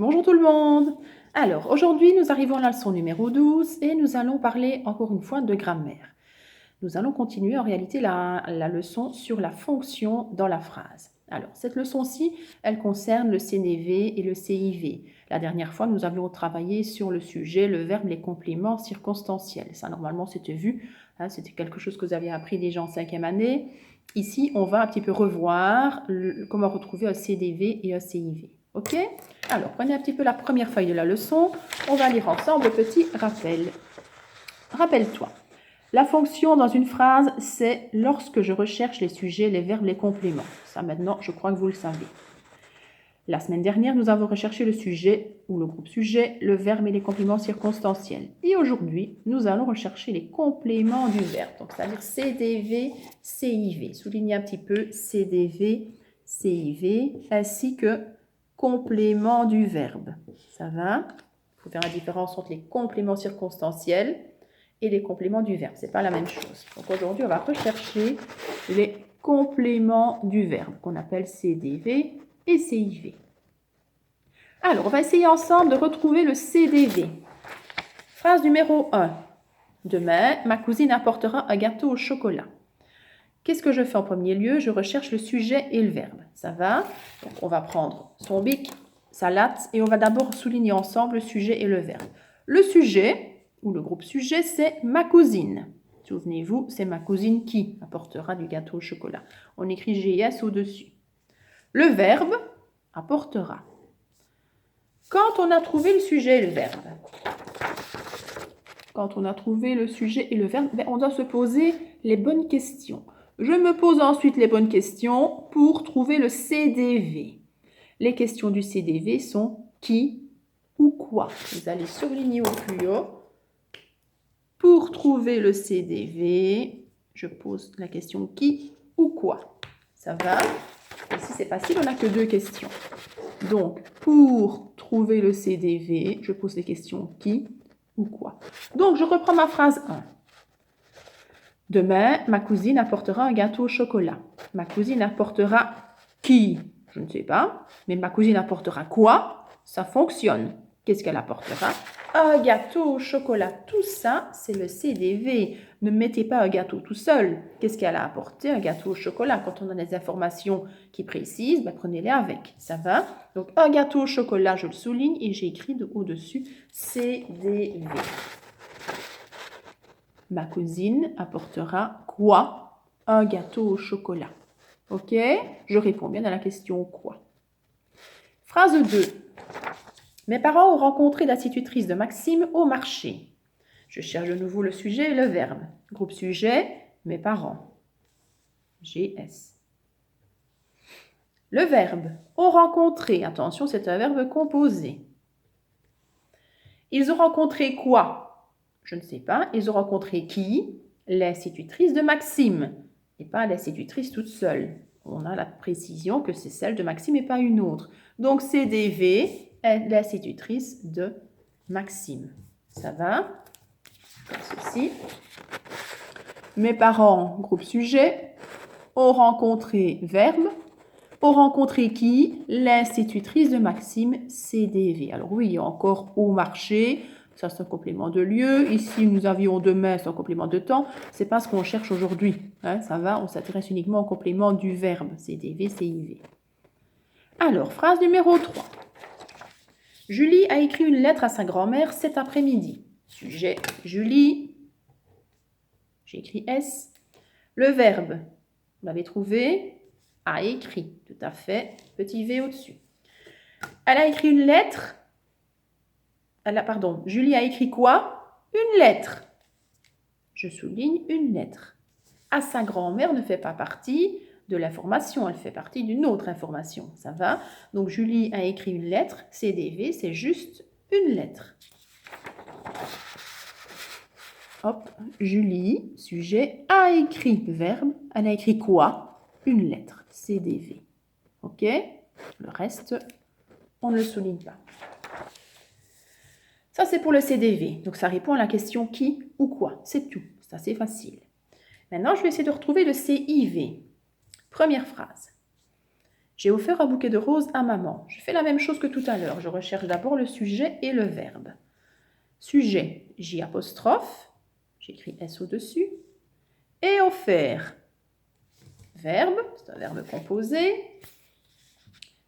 Bonjour tout le monde. Alors, aujourd'hui, nous arrivons à la leçon numéro 12 et nous allons parler encore une fois de grammaire. Nous allons continuer en réalité la leçon sur la fonction dans la phrase. Alors, cette leçon-ci, elle concerne le CNV et le CIV. La dernière fois, nous avions travaillé sur le sujet, le verbe, les compléments circonstanciels. Ça, normalement, c'était vu. C'était quelque chose que vous aviez appris déjà en 5e année. Ici, on va un petit peu revoir comment retrouver un CDV et un CIV. OK? Alors, prenez un petit peu la première feuille de la leçon. On va lire ensemble le petit rappel. Rappelle-toi. La fonction dans une phrase, c'est lorsque je recherche les sujets, les verbes, les compléments. Ça, maintenant, je crois que vous le savez. La semaine dernière, nous avons recherché le sujet ou le groupe sujet, le verbe et les compléments circonstanciels. Et aujourd'hui, nous allons rechercher les compléments du verbe. Donc, c'est-à-dire CDV, CIV. Soulignez un petit peu CDV, CIV, ainsi que complément du verbe. Ça va? Il faut faire la différence entre les compléments circonstanciels et les compléments du verbe. Ce n'est pas la même chose. Donc aujourd'hui, on va rechercher les compléments du verbe qu'on appelle CDV et CIV. Alors, on va essayer ensemble de retrouver le CDV. Phrase numéro 1. Demain, ma cousine apportera un gâteau au chocolat. Qu'est-ce que je fais en premier lieu? Je recherche le sujet et le verbe. Ça va? Donc, on va prendre son bic, sa latte, et on va d'abord souligner ensemble le sujet et le verbe. Le sujet, ou le groupe sujet, c'est ma cousine. Souvenez-vous, c'est ma cousine qui apportera du gâteau au chocolat. On écrit GS au-dessus. Le verbe, apportera. Quand on a trouvé le sujet et le verbe, on doit se poser les bonnes questions. Je me pose ensuite les bonnes questions pour trouver le CDV. Les questions du CDV sont qui ou quoi. Vous allez surligner au plus haut. Pour trouver le CDV, je pose la question qui ou quoi. Ça va? Ici, c'est facile, on n'a que 2 questions. Donc, pour trouver le CDV, je pose les questions qui ou quoi. Donc, je reprends ma phrase 1. Demain, ma cousine apportera un gâteau au chocolat. Ma cousine apportera qui? Je ne sais pas. Mais ma cousine apportera quoi? Ça fonctionne. Qu'est-ce qu'elle apportera? Un gâteau au chocolat. Tout ça, c'est le CDV. Ne mettez pas un gâteau tout seul. Qu'est-ce qu'elle a apporté? Un gâteau au chocolat. Quand on a des informations qui précisent, prenez-les avec. Ça va? Donc, un gâteau au chocolat, je le souligne et j'ai écrit au-dessus CDV. Ma cousine apportera quoi? Un gâteau au chocolat. OK? Je réponds bien à la question quoi. Phrase 2. Mes parents ont rencontré l'institutrice de Maxime au marché. Je cherche de nouveau le sujet et le verbe. Groupe sujet, mes parents. GS. Le verbe ont rencontré. Attention, c'est un verbe composé. Ils ont rencontré quoi? Je ne sais pas. Ils ont rencontré qui? L'institutrice de Maxime. Et pas l'institutrice toute seule. On a la précision que c'est celle de Maxime et pas une autre. Donc, CDV est l'institutrice de Maxime. Ça va? Comme ceci. Mes parents, groupe sujet, ont rencontré verbe. Ont rencontré qui? L'institutrice de Maxime, CDV. Alors oui, il y a encore au marché. Ça, c'est un complément de lieu. Ici, nous avions demain, c'est un complément de temps. C'est pas ce qu'on cherche aujourd'hui. Ça va, on s'intéresse uniquement au complément du verbe. CDV, CIV. Alors, phrase numéro 3. Julie a écrit une lettre à sa grand-mère cet après-midi. Sujet, Julie. J'ai écrit S. Le verbe, vous l'avez trouvé? A écrit, tout à fait. Petit V au-dessus. Elle a écrit une lettre. Julie a écrit quoi? Une lettre. Je souligne une lettre. À sa grand-mère ne fait pas partie de l'information, elle fait partie d'une autre information. Ça va? Donc, Julie a écrit une lettre. CDV, c'est juste une lettre. Hop, Julie, sujet, a écrit, verbe. Elle a écrit quoi? Une lettre. CDV. OK? Le reste, on ne le souligne pas. Ça, c'est pour le CDV. Donc, ça répond à la question qui ou quoi. C'est tout. C'est assez facile. Maintenant, je vais essayer de retrouver le CIV. Première phrase. J'ai offert un bouquet de roses à maman. Je fais la même chose que tout à l'heure. Je recherche d'abord le sujet et le verbe. Sujet, J apostrophe, j'écris S au-dessus. Et offert, verbe, c'est un verbe composé.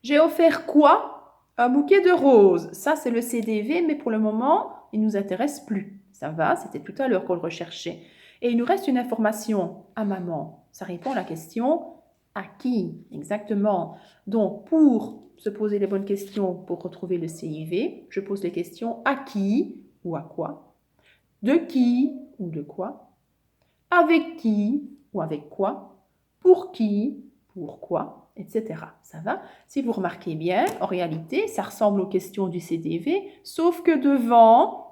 J'ai offert quoi? Un bouquet de roses. Ça, c'est le CDV, mais pour le moment, il ne nous intéresse plus. Ça va, c'était tout à l'heure qu'on le recherchait. Et il nous reste une information à maman. Ça répond à la question à qui? Exactement. Donc, pour se poser les bonnes questions pour retrouver le CIV, je pose les questions à qui ou à quoi? De qui ou de quoi? Avec qui ou avec quoi? Pour qui? Pourquoi? Etc. Ça va? Si vous remarquez bien, en réalité, ça ressemble aux questions du CDV, sauf que devant,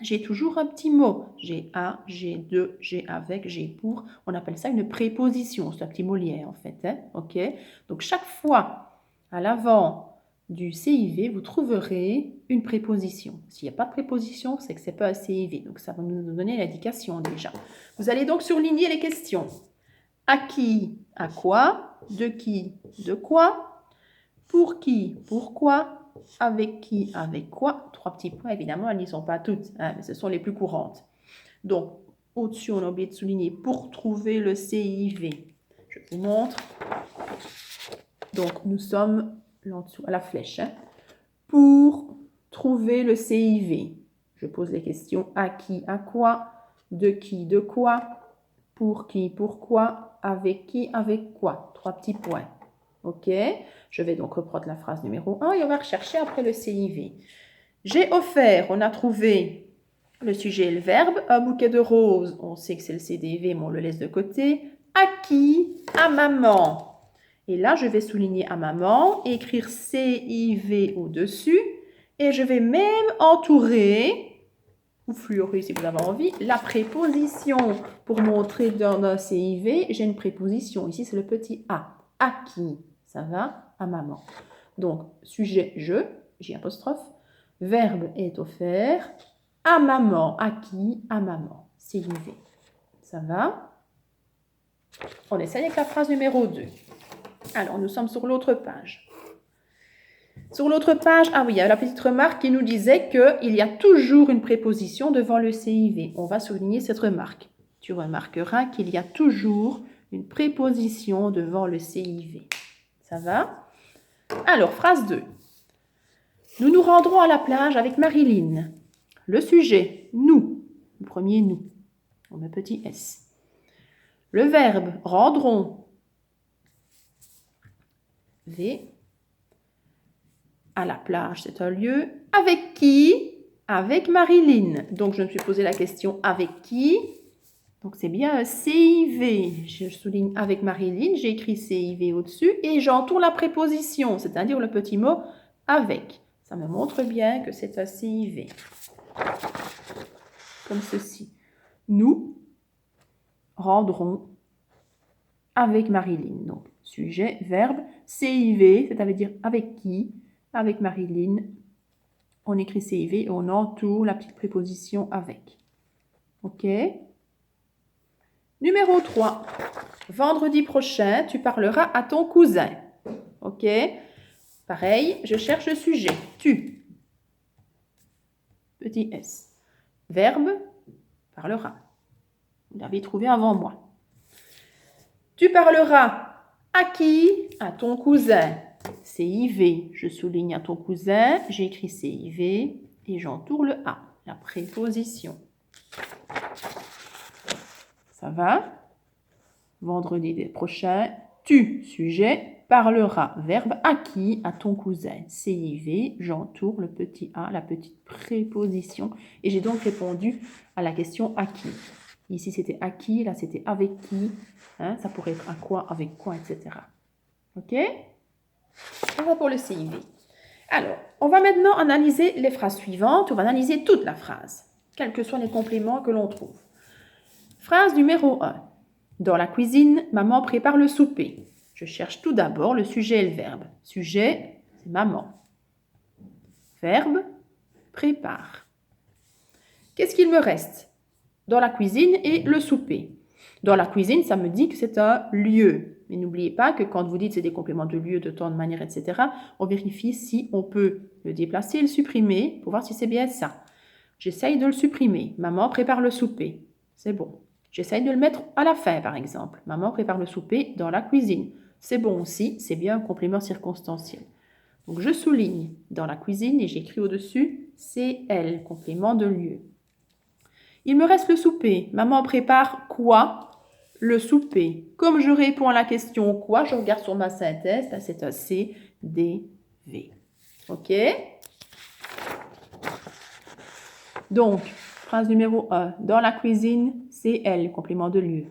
j'ai toujours un petit mot. J'ai à, j'ai de, j'ai avec, j'ai pour. On appelle ça une préposition. C'est un petit mot lié, en fait. Hein? OK? Donc, chaque fois, à l'avant du CIV, vous trouverez une préposition. S'il n'y a pas de préposition, c'est que ce n'est pas un CIV. Donc, ça va nous donner l'indication déjà. Vous allez donc surligner les questions. À qui? À quoi? De qui? De quoi? Pour qui? Pourquoi? Avec qui? Avec quoi? 3 petits points, évidemment, elles n'y sont pas toutes, hein, mais ce sont les plus courantes. Donc, au-dessus, on a oublié de souligner pour trouver le CIV. Je vous montre. Donc, nous sommes là en dessous, à la flèche. Hein. Pour trouver le CIV, je pose les questions à qui? À quoi? De qui? De quoi? Pour qui? Pourquoi? Avec qui? Avec quoi? 3 petits points. OK? Je vais donc reprendre la phrase numéro 1 et on va rechercher après le CIV. J'ai offert, on a trouvé le sujet et le verbe. Un bouquet de roses, on sait que c'est le CDV, mais on le laisse de côté. À qui? À maman. Et là, je vais souligner à maman et écrire CIV au-dessus. Et je vais même entourer, ou fluorer si vous avez envie, la préposition. Pour montrer dans un CIV, j'ai une préposition. Ici, c'est le petit A. À qui? Ça va? À maman. Donc, sujet, je, J apostrophe. Verbe est offert. À maman. À qui? À maman. CIV. Ça va? On essaye avec la phrase numéro 2. Alors, nous sommes sur l'autre page. Sur l'autre page, ah oui, il y a la petite remarque qui nous disait qu'il y a toujours une préposition devant le CIV. On va souligner cette remarque. Tu remarqueras qu'il y a toujours une préposition devant le CIV. Ça va? Alors, phrase 2. Nous nous rendrons à la plage avec Marilyn. Le sujet, nous. Le premier, nous. On met petit s. Le verbe, rendront. V. À la plage, c'est un lieu. Avec qui? Avec Marilyn. Donc, je me suis posé la question avec qui? Donc, c'est bien un CIV. Je souligne avec Marilyn, j'ai écrit CIV au-dessus et j'entoure la préposition, c'est-à-dire le petit mot avec. Ça me montre bien que c'est un CIV. Comme ceci. Nous rendrons avec Marilyn. Donc, sujet, verbe, CIV, c'est-à-dire avec qui? Avec Marilyn. On écrit CIV et on entoure la petite préposition avec. OK? Numéro 3. Vendredi prochain, tu parleras à ton cousin. OK? Pareil, je cherche le sujet. Tu. Petit s. Verbe, parlera. Vous l'avez trouvé avant moi. Tu parleras à qui? À ton cousin. CIV. Je souligne à ton cousin. J'écris CIV et j'entoure le A, la préposition. Ça va? Vendredi prochain, tu, sujet, parleras, verbe, à qui? À ton cousin. CIV, j'entoure le petit A, la petite préposition. Et j'ai donc répondu à la question à qui. Ici, c'était à qui, là, c'était avec qui. Hein, ça pourrait être à quoi, avec quoi, etc. OK? Ça va pour le CIV. Alors, on va maintenant analyser les phrases suivantes. On va analyser toute la phrase, quels que soient les compléments que l'on trouve. Phrase numéro 1. Dans la cuisine, maman prépare le souper. Je cherche tout d'abord le sujet et le verbe. Sujet, c'est maman. Verbe, prépare. Qu'est-ce qu'il me reste? Dans la cuisine et le souper. Dans la cuisine, ça me dit que c'est un lieu. Mais n'oubliez pas que quand vous dites c'est des compléments de lieu, de temps, de manière, etc., on vérifie si on peut le déplacer et le supprimer pour voir si c'est bien ça. J'essaye de le supprimer. Maman prépare le souper. C'est bon. J'essaye de le mettre à la fin, par exemple. Maman prépare le souper dans la cuisine. C'est bon aussi, c'est bien un complément circonstanciel. Donc je souligne dans la cuisine et j'écris au-dessus c'est elle, complément de lieu. Il me reste le souper. Maman prépare quoi? Le souper. Comme je réponds à la question quoi, je regarde sur ma synthèse, ben c'est un C, D, V. OK? Donc, phrase numéro 1. Dans la cuisine, c'est elle, complément de lieu.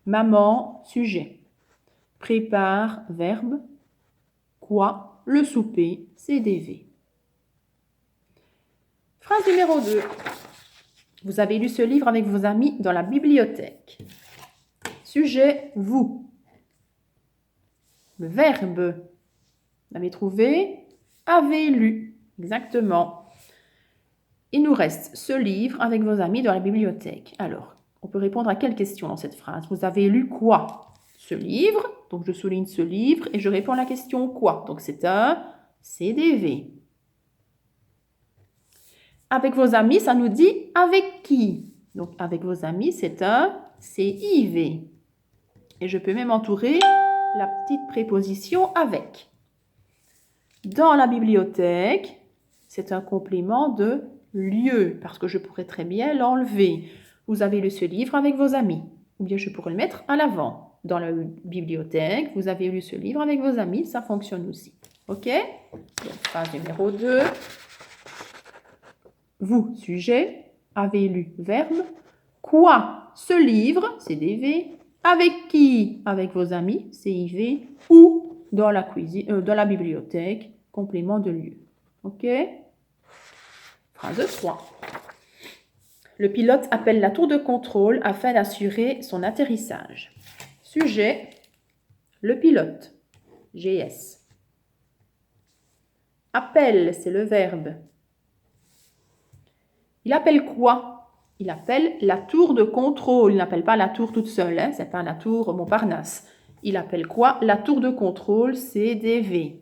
Maman, sujet. Prépare, verbe. Quoi? Le souper, c'est des V. Phrase numéro 2. Vous avez lu ce livre avec vos amis dans la bibliothèque. Sujet, vous. Le verbe, vous l'avez trouvé? Avez lu. Exactement. Il nous reste ce livre avec vos amis dans la bibliothèque. Alors, on peut répondre à quelle question dans cette phrase? Vous avez lu quoi? Ce livre. Donc, je souligne ce livre et je réponds à la question quoi? Donc, c'est un CDV. Avec vos amis, ça nous dit avec qui? Donc, avec vos amis, c'est un CIV. Et je peux même entourer la petite préposition avec. Dans la bibliothèque, c'est un complément de lieu, parce que je pourrais très bien l'enlever. Vous avez lu ce livre avec vos amis, ou bien je pourrais le mettre à l'avant. Dans la bibliothèque, vous avez lu ce livre avec vos amis, ça fonctionne aussi. OK? Donc, phrase numéro 2. Vous, sujet, avez lu, verbe. Quoi? Ce livre, CDV. Avec qui? Avec vos amis, CIV. Où? Dans la cuisine, dans la bibliothèque, complément de lieu. OK? Phrase 3. Le pilote appelle la tour de contrôle afin d'assurer son atterrissage. Sujet, le pilote, GS. Appelle, c'est le verbe. Il appelle quoi? Il appelle la tour de contrôle. Il n'appelle pas la tour toute seule, hein? Ce n'est pas la tour Montparnasse. Il appelle quoi? La tour de contrôle, CDV.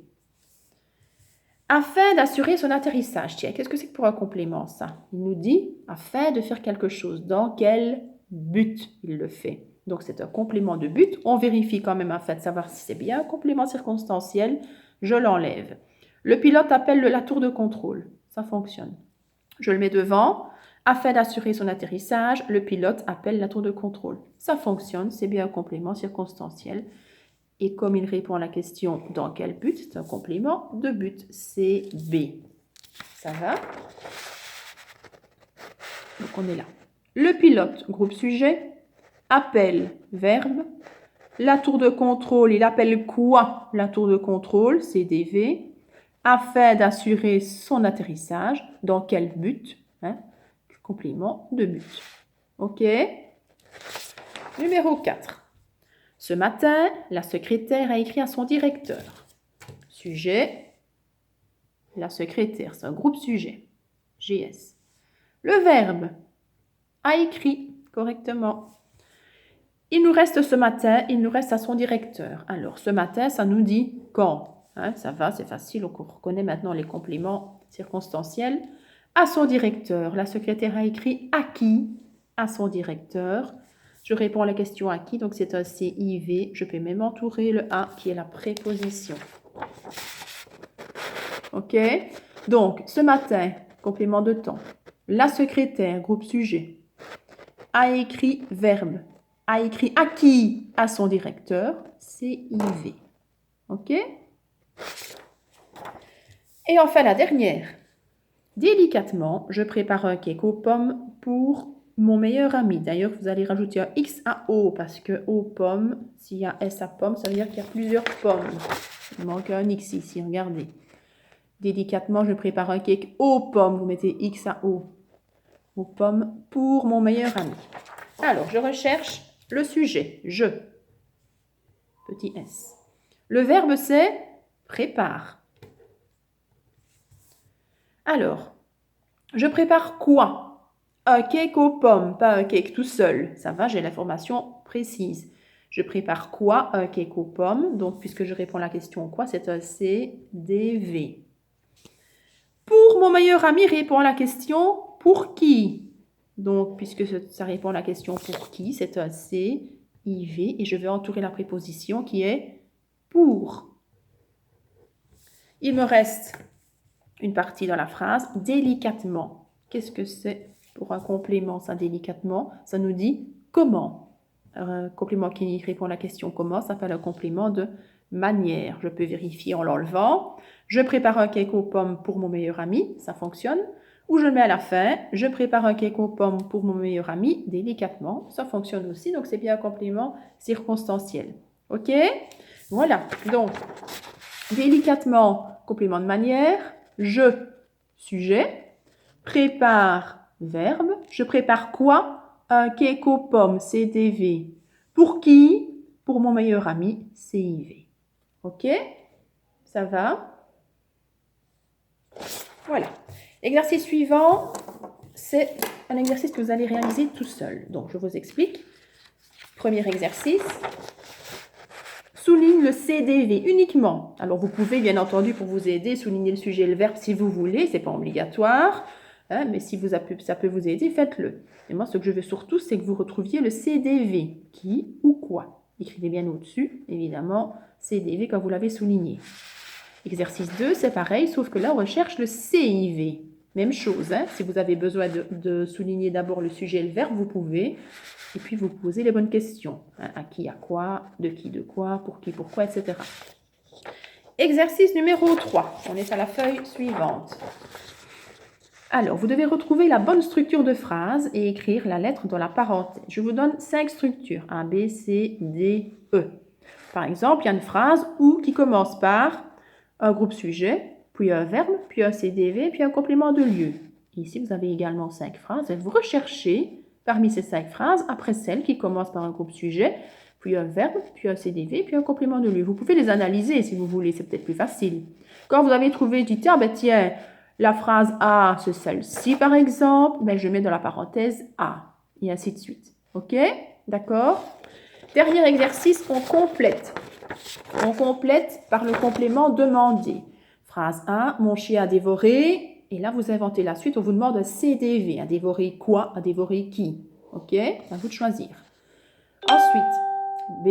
Afin d'assurer son atterrissage. Tiens, qu'est-ce que c'est pour un complément, ça? Il nous dit afin de faire quelque chose. Dans quel but il le fait? Donc, c'est un complément de but. On vérifie quand même afin de savoir si c'est bien un complément circonstanciel. Je l'enlève. Le pilote appelle la tour de contrôle. Ça fonctionne. Je le mets devant. Afin d'assurer son atterrissage, le pilote appelle la tour de contrôle. Ça fonctionne. C'est bien un complément circonstanciel. Et comme il répond à la question « Dans quel but ?» c'est un complément de but. C'est B. Ça va? Donc, on est là. Le pilote, groupe sujet, appelle, verbe. La tour de contrôle, il appelle quoi? La tour de contrôle, CDV. Afin d'assurer son atterrissage. Dans quel but? Complément de but. OK? Numéro 4. Ce matin, la secrétaire a écrit à son directeur. Sujet, la secrétaire, c'est un groupe sujet, GS. Le verbe, a écrit correctement. Il nous reste ce matin, il nous reste à son directeur. Alors, ce matin, ça nous dit quand? Ça va, c'est facile, on reconnaît maintenant les compléments circonstanciels. À son directeur, la secrétaire a écrit à qui? À son directeur. Je réponds à la question à qui, donc c'est un CIV. Je peux même entourer le A qui est la préposition. OK? Donc, ce matin, complément de temps. La secrétaire, groupe sujet, a écrit verbe. A écrit à qui? À son directeur, CIV. OK? Et enfin, la dernière. Délicatement, je prépare un cake aux pommes pour mon meilleur ami. D'ailleurs, vous allez rajouter un X à O parce que aux pommes, s'il y a S à pomme, ça veut dire qu'il y a plusieurs pommes. Il manque un X ici, regardez. Délicatement, je prépare un cake aux pommes. Vous mettez X à O. Aux pommes pour mon meilleur ami. Alors, je recherche le sujet. Je. Petit S. Le verbe, c'est prépare. Alors, je prépare quoi? Un cake aux pommes, pas un cake tout seul. Ça va, j'ai l'information précise. Je prépare quoi? Un cake aux pommes. Donc, puisque je réponds à la question quoi, c'est un CDV. Pour mon meilleur ami, répond à la question pour qui? Donc, puisque ça répond à la question pour qui, c'est un CIV. Et je vais entourer la préposition qui est pour. Il me reste une partie dans la phrase, délicatement. Qu'est-ce que c'est pour un complément, ça, délicatement? Ça nous dit comment. Un complément qui répond à la question comment s'appelle un complément de manière. Je peux vérifier en l'enlevant. Je prépare un cake aux pommes pour mon meilleur ami, ça fonctionne. Ou je le mets à la fin, je prépare un cake aux pommes pour mon meilleur ami, délicatement, ça fonctionne aussi. Donc, c'est bien un complément circonstanciel. OK? Voilà. Donc, délicatement, complément de manière. Je, sujet. Prépare, verbe. Je prépare quoi? Un cake aux pommes, CDV. Pour qui? Pour mon meilleur ami, CIV. OK? Ça va? Voilà. L'exercice suivant, c'est un exercice que vous allez réaliser tout seul. Donc, je vous explique. Premier exercice. Souligne le CDV uniquement. Alors, vous pouvez, bien entendu, pour vous aider, souligner le sujet et le verbe si vous voulez. Ce n'est pas obligatoire. Hein, mais si ça peut vous aider, faites-le. Et moi, ce que je veux surtout, c'est que vous retrouviez le CDV. Qui ou quoi? Écrivez bien au-dessus, évidemment, CDV quand vous l'avez souligné. Exercice 2, c'est pareil, sauf que là, on recherche le CIV. Même chose, hein, si vous avez besoin de souligner d'abord le sujet et le verbe, vous pouvez. Et puis, vous posez les bonnes questions. Hein, à qui, à quoi, de qui, de quoi, pour qui, pourquoi, etc. Exercice numéro 3. On est à la feuille suivante. Alors, vous devez retrouver la bonne structure de phrase et écrire la lettre dans la parenthèse. Je vous donne 5 structures. A, B, C, D, E. Par exemple, il y a une phrase ou qui commence par un groupe sujet, puis un verbe, puis un CDV, puis un complément de lieu. Ici, vous avez également 5 phrases et vous recherchez parmi ces 5 phrases après celle qui commence par un groupe sujet, puis un verbe, puis un CDV, puis un complément de lieu. Vous pouvez les analyser si vous voulez, c'est peut-être plus facile. Quand vous avez trouvé, dites, ah ben tiens, la phrase A, c'est celle-ci par exemple, ben je mets dans la parenthèse A, et ainsi de suite. OK? D'accord? Dernier exercice, on complète. On complète par le complément demandé. Phrase 1, mon chien a dévoré. Et là, vous inventez la suite, on vous demande un CDV. A dévoré quoi? A dévoré qui? OK? À vous de choisir. Ensuite, B,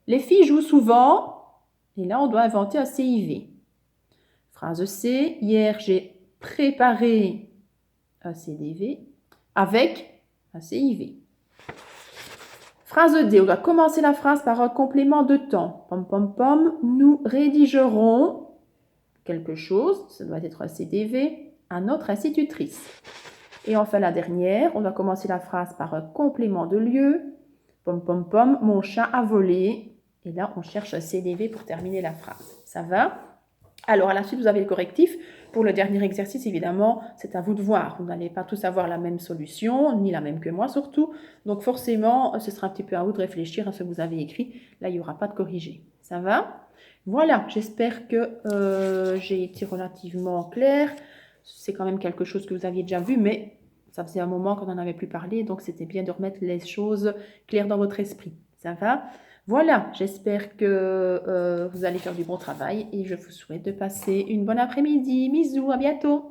les filles jouent souvent. Et là, on doit inventer un CIV. Phrase C, hier, j'ai préparé un CDV avec un CIV. Phrase D, on doit commencer la phrase par un complément de temps. Pom, pom, pom, nous rédigerons quelque chose, ça doit être un CDV, à notre institutrice. Et enfin la dernière, on doit commencer la phrase par un complément de lieu. Pom, pom, pom, mon chat a volé. Et là, on cherche un CDV pour terminer la phrase. Ça va? Alors, à la suite, vous avez le correctif. Pour le dernier exercice, évidemment, c'est à vous de voir. Vous n'allez pas tous avoir la même solution, ni la même que moi surtout. Donc, forcément, ce sera un petit peu à vous de réfléchir à ce que vous avez écrit. Là, il n'y aura pas de corrigé. Ça va? Voilà, j'espère que j'ai été relativement claire. C'est quand même quelque chose que vous aviez déjà vu, mais ça faisait un moment qu'on n'en avait plus parlé. Donc, c'était bien de remettre les choses claires dans votre esprit. Ça va? Voilà, j'espère que vous allez faire du bon travail et je vous souhaite de passer une bonne après-midi. Bisous, à bientôt.